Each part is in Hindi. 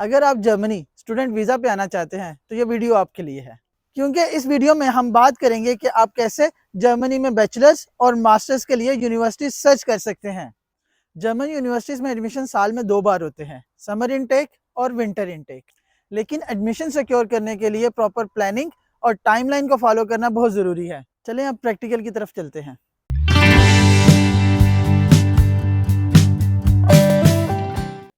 अगर आप जर्मनी स्टूडेंट वीज़ा पे आना चाहते हैं तो ये वीडियो आपके लिए है, क्योंकि इस वीडियो में हम बात करेंगे कि आप कैसे जर्मनी में बैचलर्स और मास्टर्स के लिए यूनिवर्सिटी सर्च कर सकते हैं। जर्मन यूनिवर्सिटीज़ में एडमिशन साल में 2 बार होते हैं, समर इनटेक और विंटर इनटेक। लेकिन एडमिशन सिक्योर करने के लिए प्रॉपर प्लानिंग और टाइमलाइन को फॉलो करना बहुत ज़रूरी है। चलें अब प्रैक्टिकल की तरफ चलते हैं।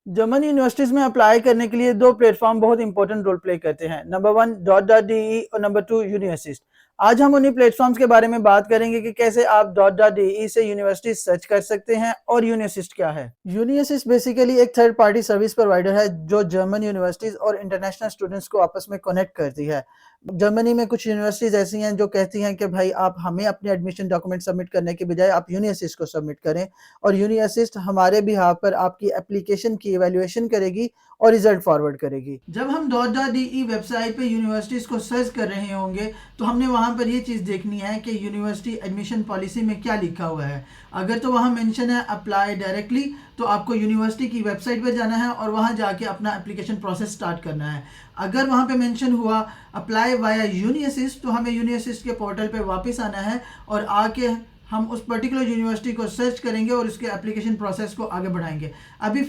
जर्मन यूनिवर्सिटीज़ में अप्लाई करने के लिए 2 प्लेटफॉर्म बहुत इंपॉर्टेंट रोल प्ले करते हैं। नंबर 1 डॉट.de और नंबर 2 यूनिअसिस्ट। आज हम उन्हीं प्लेटफॉर्म्स के बारे में बात करेंगे कि कैसे आप डॉट.de से यूनिवर्सिटी सर्च कर सकते हैं और यूनिअसिस्ट क्या है। यूनिअसिस्ट बेसिकली एक थर्ड पार्टी सर्विस प्रोवाइडर है जो जर्मन यूनिवर्सिटीज़ और इंटरनेशनल स्टूडेंट्स को आपस में कनेक्ट करती है। जर्मनी में कुछ यूनिवर्सिटीज़ ऐसी हैं जो कहती हैं कि भाई आप हमें अपने एडमिशन डॉक्यूमेंट सबमिट करने के बजाय आप यूनिअसिस्ट को सबमिट करें, और यूनिअसिस्ट हमारे बिहाफ पर आपकी एप्लीकेशन की इवैल्यूएशन करेगी और रिजल्ट फॉरवर्ड करेगी। जब हम डॉट.de वेबसाइट पे यूनिवर्सिटीज़ को सर्च कर रहे होंगे तो हमने वहाँ पर ये चीज़ देखनी है कि यूनिवर्सिटी एडमिशन पॉलिसी में क्या लिखा हुआ है। अगर तो वहाँ मेंशन है अप्लाई डायरेक्टली, तो आपको यूनिवर्सिटी की वेबसाइट पर जाना है और वहाँ जाके अपना एप्लीकेशन प्रोसेस स्टार्ट करना है। अगर वहाँ पे मेंशन हुआ अप्लाई वाया यूनिअसिस्ट, तो हमें यूनिअसिस्ट के पोर्टल पे वापस आना है और आके हम उस पर्टिकुलर यूनिवर्सिटी को सर्च करेंगे और उसके एप्लीकेशन प्रोसेस को आगे बढ़ाएंगे। अभी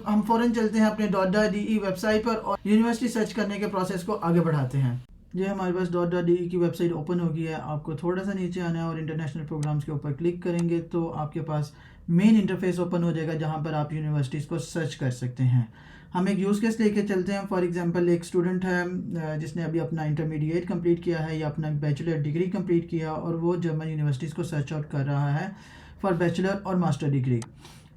हम फ़ौरन चलते हैं अपने डॉट.de वेबसाइट पर और यूनिवर्सिटी सर्च करने के प्रोसेस को आगे बढ़ाते हैं। ये हमारे पास डॉट.de की वेबसाइट ओपन हो गई है। आपको थोड़ा सा नीचे आना है और इंटरनेशनल प्रोग्राम्स के ऊपर क्लिक करेंगे तो आपके पास मेन इंटरफेस ओपन हो जाएगा जहाँ पर आप यूनिवर्सिटीज़ को सर्च कर सकते हैं। हम एक यूज़ केस लेके चलते हैं। फॉर एग्जांपल एक स्टूडेंट है जिसने अभी अपना इंटरमीडिएट कंप्लीट किया है या अपना बैचलर डिग्री कंप्लीट किया और वो जर्मन यूनिवर्सिटीज़ को सर्च आउट कर रहा है फॉर बैचलर और मास्टर डिग्री।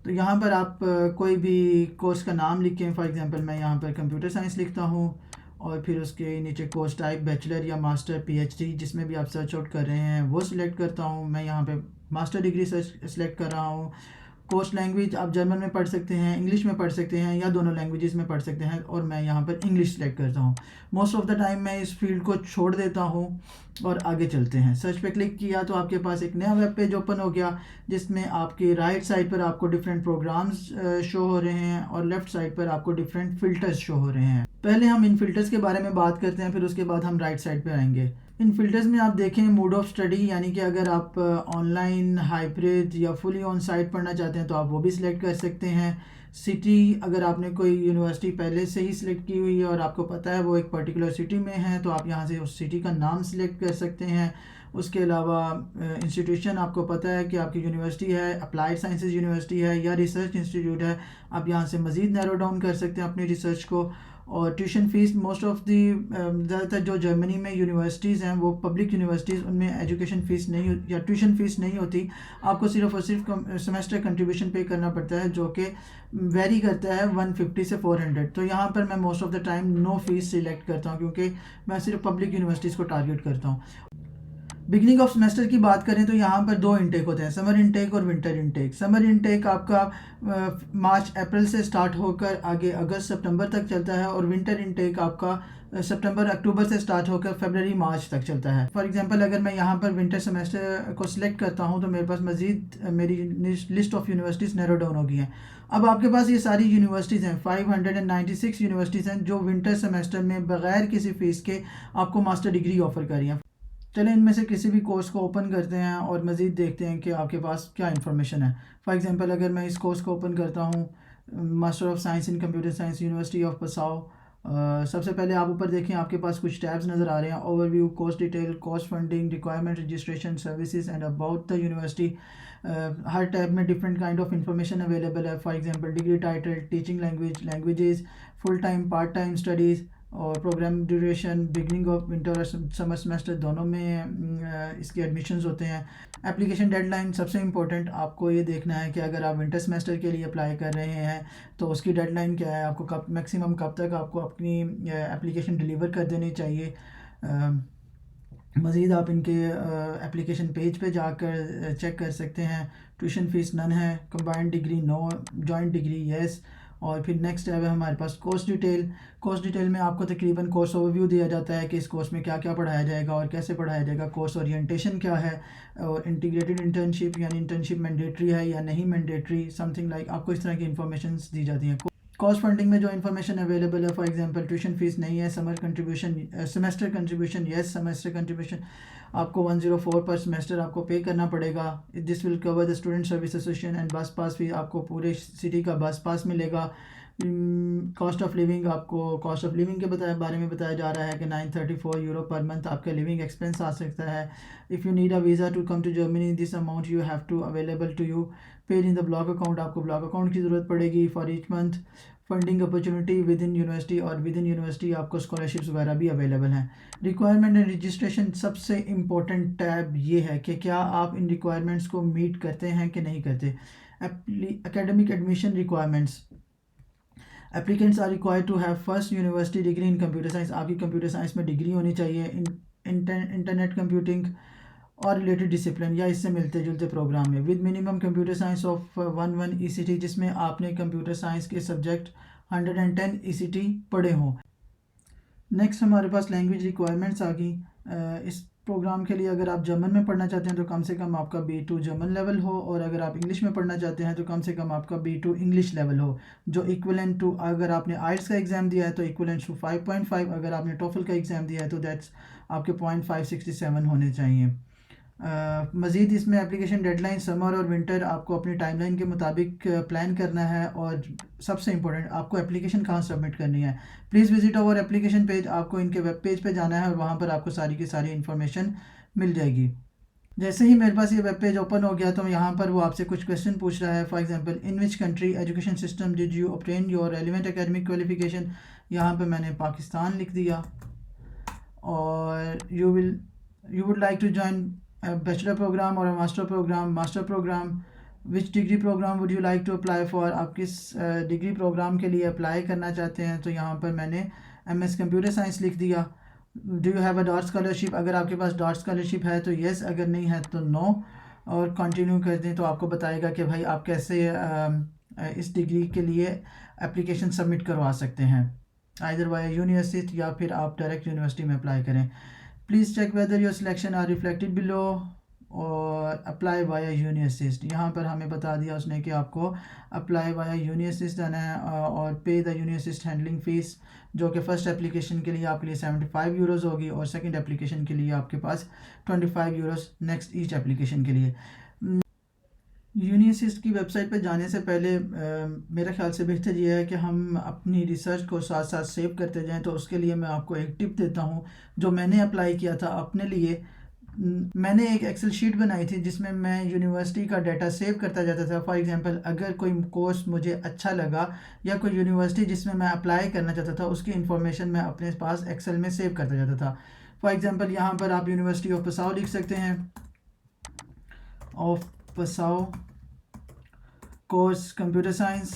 तो यहाँ पर आप कोई भी कोर्स का नाम लिखें। फॉर एग्जांपल मैं यहाँ पर कंप्यूटर साइंस लिखता हूँ और फिर उसके नीचे कोर्स टाइप बैचलर या मास्टर पीएचडी जिसमें भी आप सर्च आउट कर रहे हैं वो सिलेक्ट करता हूँ। मैं यहाँ पे मास्टर डिग्री सर्च सेलेक्ट कर रहा हूँ। कोर्स लैंग्वेज आप जर्मन में पढ़ सकते हैं, इंग्लिश में पढ़ सकते हैं या दोनों लैंग्वेजेस में पढ़ सकते हैं और मैं यहाँ पर इंग्लिश सेलेक्ट करता हूँ। मोस्ट ऑफ द टाइम मैं इस फील्ड को छोड़ देता हूँ और आगे चलते हैं। सर्च पे क्लिक किया तो आपके पास एक नया वेब पेज ओपन हो गया जिसमें आपकी राइट साइड पर आपको डिफरेंट प्रोग्राम्स शो हो रहे हैं और लेफ्ट साइड पर आपको डिफरेंट फ़िल्टर्स शो हो रहे हैं। पहले हम इन फ़िल्टर्स के बारे में बात करते हैं, फिर उसके बाद हम राइट साइड पर आएंगे। इन फ़िल्टर्स में आप देखें मोड ऑफ स्टडी, यानी कि अगर आप ऑनलाइन, हाइब्रिड या फुली ऑन साइट पढ़ना चाहते हैं तो आप वो भी सिलेक्ट कर सकते हैं। सिटी, अगर आपने कोई यूनिवर्सिटी पहले से ही सिलेक्ट की हुई है और आपको पता है वो एक पर्टिकुलर सिटी में है तो आप यहाँ से उस सिटी का नाम सिलेक्ट कर सकते हैं। उसके अलावा इंस्टीट्यूशन आपको पता है कि आपकी यूनिवर्सिटी है, अप्लाइड साइंसेज यूनिवर्सिटी है या रिसर्च इंस्टीट्यूट है, आप यहाँ से मज़ीद नैरो डाउन कर सकते हैं अपनी रिसर्च को। और tuition fees, most of the ज़्यादातर जो जर्मनी में यूनिवर्सिटीज़ हैं वो पब्लिक यूनिवर्सिटीज़, उनमें एजुकेशन फ़ीस नहीं या ट्यूशन फ़ीस नहीं होती। आपको सिर्फ और सिर्फ सेमेस्टर कंट्रीब्यूशन पे करना पड़ता है जो कि वेरी करता है 150 से 400। तो यहाँ पर मैं most of the time no fees select करता हूँ क्योंकि मैं सिर्फ पब्लिक यूनिवर्सिटीज़ को टारगेट करता हूँ। बिगनिंग ऑफ सेमेस्टर की बात करें तो यहाँ पर 2 इनटेक होते हैं, समर इनटेक और विंटर इनटेक। समर इनटेक आपका मार्च अप्रैल से स्टार्ट होकर आगे अगस्त सितंबर तक चलता है और विंटर इनटेक आपका सितंबर अक्टूबर से स्टार्ट होकर फरवरी मार्च तक चलता है। फॉर एग्जांपल अगर मैं यहाँ पर विंटर सेमेस्टर को सिलेक्ट करता हूँ तो मेरे पास मज़ीद मेरी list of universities narrow down हो गई हैं। अब आपके पास ये सारी यूनिवर्सिटीज़ हैं, 596 यूनिवर्सिटीज़ हैं जो विंटर सेमेस्टर में बग़ैर किसी फ़ीस के आपको मास्टर डिग्री ऑफ़र कर रही हैं। चलें इनमें से किसी भी कोर्स को ओपन करते हैं और मज़ीद देखते हैं कि आपके पास क्या इन्फॉर्मेशन है। फॉर एग्जांपल अगर मैं इस कोर्स को ओपन करता हूँ, master of science in computer science, university of Passau. सबसे पहले आप ऊपर देखें, आपके पास कुछ टैब्स नज़र आ रहे हैं, overview, course detail, course funding, requirement, registration, services and about the university. हर टैब में different kind of information available है। For example degree title, teaching language, languages, full time, part time studies और program duration, beginning of winter और समर सेमेस्टर दोनों में इसके एडमिशन्स होते हैं। एप्लीकेशन डेडलाइन सबसे इम्पोर्टेंट, आपको ये देखना है कि अगर आप विंटर सेमेस्टर के लिए अप्लाई कर रहे हैं तो उसकी डेडलाइन क्या है, आपको कब मैक्सिमम कब तक आपको अपनी एप्लीकेशन डिलीवर कर देनी चाहिए। मज़ीद आप इनके एप्लीकेशन पेज पे जाकर चेक कर सकते हैं। ट्यूशन फ़ीस नन है, combined degree no, joint degree yes. और फिर नेक्स्ट है हमारे पास कोर्स डिटेल। कोर्स डिटेल में आपको तकरीबन कोर्स ओवरव्यू दिया जाता है कि इस कोर्स में क्या क्या पढ़ाया जाएगा और कैसे पढ़ाया जाएगा, कोर्स ओरिएंटेशन क्या है और इंटीग्रेटेड इंटर्नशिप यानी इंटर्नशिप मैंडेटरी है या नहीं मैंडेटरी, समथिंग लाइक आपको इस तरह की इंफॉर्मेशन दी जाती हैं। कॉस्ट फंडिंग में जो इन्फॉर्मेशन अवेलेबल है, फॉर एग्जांपल ट्यूशन फीस नहीं है, summer contribution, semester contribution, yes semester contribution आपको 104 पर सेमेस्टर आपको पे करना पड़ेगा। This will cover the student service association and बस पास भी आपको पूरे सिटी का बस पास मिलेगा। कॉस्ट ऑफ लिविंग, आपको कॉस्ट ऑफ लिविंग के बारे में बताया जा रहा है कि 934 यूरो पर मंथ आपका लिविंग एक्सपेंस आ सकता है। If you need a visa to come to Germany, this amount you have to available to you paid in the block account, आपको ब्लॉक अकाउंट की ज़रूरत पड़ेगी for each month. Funding opportunity within university, और विद इन यूनिवर्सिटी आपको स्कॉलरशिप्स वगैरह भी अवेलेबल हैं। रिक्वायरमेंट एंड रजिस्ट्रेशन, सबसे इम्पोर्टेंट टैब ये है कि क्या आप इन रिक्वायरमेंट्स को मीट करते हैं कि नहीं करते। Academic admission requirements, applicants are required to have first university degree in computer science, आपकी कंप्यूटर साइंस में डिग्री होनी चाहिए। इंटरनेट कंप्यूटिंग और रिलेटेड डिसिप्लिन या इससे मिलते जुलते प्रोग्राम में, with minimum computer science of 11 ECT, जिसमें आपने कंप्यूटर साइंस के सब्जेक्ट 110 ECT पढ़े हों। नेक्स्ट हमारे पास लैंग्वेज रिक्वायरमेंट्स आ गई। इस प्रोग्राम के लिए अगर आप जर्मन में पढ़ना चाहते हैं तो कम से कम आपका B2 जर्मन लेवल हो, और अगर आप इंग्लिश में पढ़ना चाहते हैं तो कम से कम आपका B2 इंग्लिश लेवल हो, जो इक्वलेंट टू, अगर आपने आइल्स का एग्ज़ाम दिया है तो इक्वलेंट टू 5.5, अगर आपने टोफल का एग्ज़ाम दिया है तो दैट्स आपके 0.567 होने चाहिए। मज़ीद इसमें एप्लीकेशन डेडलाइन, समर और विंटर आपको अपनी टाइमलाइन के मुताबिक प्लान करना है, और सबसे इंपॉर्टेंट आपको एप्लीकेशन कहाँ सबमिट करनी है। Please visit our application page, आपको इनके वेब पेज पे जाना है और वहाँ पर आपको सारी की सारी इन्फॉर्मेशन मिल जाएगी। जैसे ही मेरे पास ये वेब पेज ओपन हो गया तो यहाँ पर वो आपसे कुछ क्वेश्चन पूछ रहा है। For example, in which country education system did you obtain your relevant academic qualification, यहाँ पे मैंने पाकिस्तान लिख दिया। और you would like to join bachelor program और master program, which degree program would you like to apply for, आप किस डिग्री प्रोग्राम के लिए अप्लाई करना चाहते हैं, तो यहाँ पर मैंने MS कंप्यूटर साइंस लिख दिया। Do you have a dot scholarship, अगर आपके पास डॉट स्कॉलरशिप है तो येस, अगर नहीं है तो नो, और कंटिन्यू कर दें तो आपको बताएगा कि भाई आप कैसे इस डिग्री के लिए एप्लीकेशन सबमिट करवा सकते हैं, आइदर वाया यूनिवर्सिटी या फिर आप डायरेक्ट यूनिवर्सिटी में अप्लाई करें। Please check whether your selection are reflected below, और अप्लाई वाया यूनिअसिस्ट, यहाँ पर हमें बता दिया उसने कि आपको अप्लाई वाया यूनिअसिस्ट जाना है, और पे द यूनिअसिस्ट हैंडलिंग फ़ीस, जो कि फ़र्स्ट एप्लीकेशन के लिए आपके लिए 75 यूरोज़ होगी, और सेकंड एप्लीकेशन के लिए आपके पास 25 यूरोज़ नेक्स्ट ईच एप्लीकेशन के लिए। यूनिअसिस्ट की वेबसाइट पर जाने से पहले मेरे ख्याल से बेहतर ये है कि हम अपनी रिसर्च को साथ साथ सेव करते जाएं, तो उसके लिए मैं आपको एक टिप देता हूं जो मैंने अप्लाई किया था अपने लिए। मैंने एक एक्सेल शीट बनाई थी जिसमें मैं यूनिवर्सिटी का डाटा सेव करता जाता था। फॉर एग्जांपल, अगर कोई कोर्स मुझे अच्छा लगा या कोई यूनिवर्सिटी जिसमें मैं अप्लाई करना चाहता था, उसकी इन्फॉर्मेशन मैं अपने पास एक्सेल में सेव करता जाता था। फॉर एग्जांपल, यहाँ पर आप यूनिवर्सिटी ऑफ पसाओ लिख सकते हैं, of Passau, course computer science,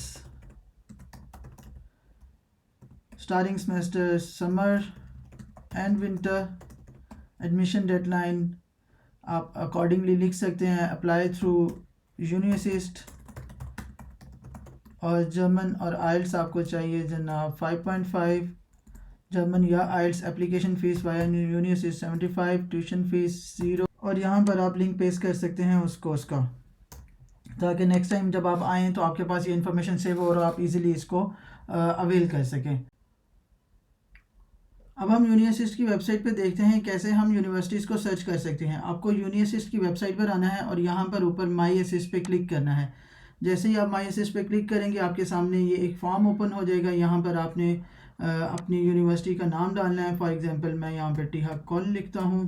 starting semester summer and winter, admission deadline आप अकॉर्डिंगली लिख सकते हैं, अप्लाई थ्रू यूनिअसिस्ट, और जर्मन और आइल्स आपको चाहिए जनाब 5.5 जर्मन या आइल्स, application fees via uni assist 75, tuition fees 0, और यहाँ पर आप लिंक पेस्ट कर सकते हैं उस कोर्स का, ताकि नेक्स्ट टाइम जब आप आएँ तो आपके पास ये इन्फॉर्मेशन सेव हो और आप इजीली इसको अवेल कर सकें। अब हम यूनिअसिस्ट की वेबसाइट पे देखते हैं कैसे हम यूनिवर्सिटीज़ को सर्च कर सकते हैं। आपको यूनिअसिस्ट की वेबसाइट पर आना है और यहाँ पर ऊपर माई असिस्ट पे क्लिक करना है। जैसे ही आप माई असिस्ट पे क्लिक करेंगे आपके सामने ये एक फॉर्म ओपन हो जाएगा। यहाँ पर आपने अपनी यूनिवर्सिटी का नाम डालना है। फॉर एग्जांपल, मैं यहाँ पर टीहा कॉलेज लिखता हूँ,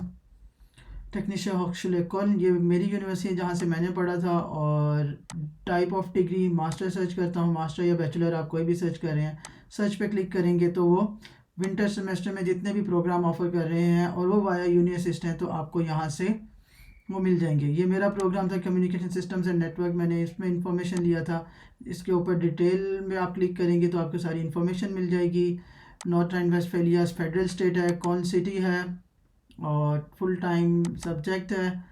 टेक्निशा हॉक्सले कॉलेज, ये मेरी यूनिवर्सिटी है जहाँ से मैंने पढ़ा था। और type of degree master search करता हूँ, मास्टर या बैचलर आप कोई भी सर्च कर रहे हैं। सर्च पे क्लिक करेंगे तो वो विंटर सेमेस्टर में जितने भी प्रोग्राम ऑफर कर रहे हैं और वो वाया यूनिअसिस्ट हैं तो आपको यहाँ से वो मिल जाएंगे। ये मेरा प्रोग्राम था कम्युनिकेशन सिस्टम्स एंड नेटवर्क, मैंने इसमें इंफॉर्मेशन लिया था। इसके ऊपर डिटेल में आप क्लिक करेंगे तो आपको सारी इन्फॉर्मेशन मिल जाएगी। North Rhine Westphalia federal state है, कौन सिटी है, और फुल टाइम सब्जेक्ट है,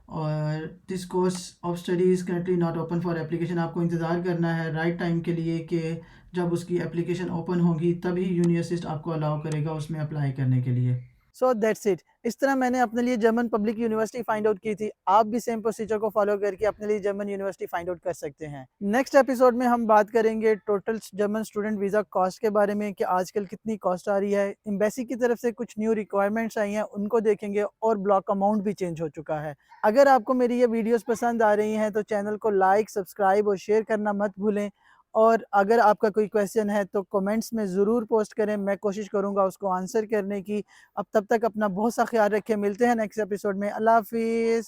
और this course of studies currently not open for application. आपको इंतज़ार करना है राइट टाइम के लिए कि जब उसकी एप्लीकेशन ओपन होगी तभी यूनिअसिस्ट आपको अलाउ करेगा उसमें अप्लाई करने के लिए। So that's it. इस तरह मैंने अपने लिए German public university find out की थी। आप भी सेम प्रोसीजर को फॉलो करके अपने लिए जर्मन यूनिवर्सिटी फाइंड आउट कर सकते हैं। नेक्स्ट एपिसोड में हम बात करेंगे total German student visa cost के बारे में कि आजकल कितनी कॉस्ट आ रही है। एम्बेसी की तरफ से कुछ न्यू रिक्वायरमेंट्स आई हैं, उनको देखेंगे और ब्लॉक अमाउंट भी चेंज हो चुका है। अगर आपको मेरी ये वीडियोस पसंद आ रही हैं तो चैनल को लाइक, सब्सक्राइब और शेयर करना मत भूलें। और अगर आपका कोई क्वेश्चन है तो कमेंट्स में ज़रूर पोस्ट करें, मैं कोशिश करूँगा उसको आंसर करने की। अब तब तक अपना बहुत सा ख्याल रखें, मिलते हैं नेक्स्ट एपिसोड में। अल्लाह हाफिज़।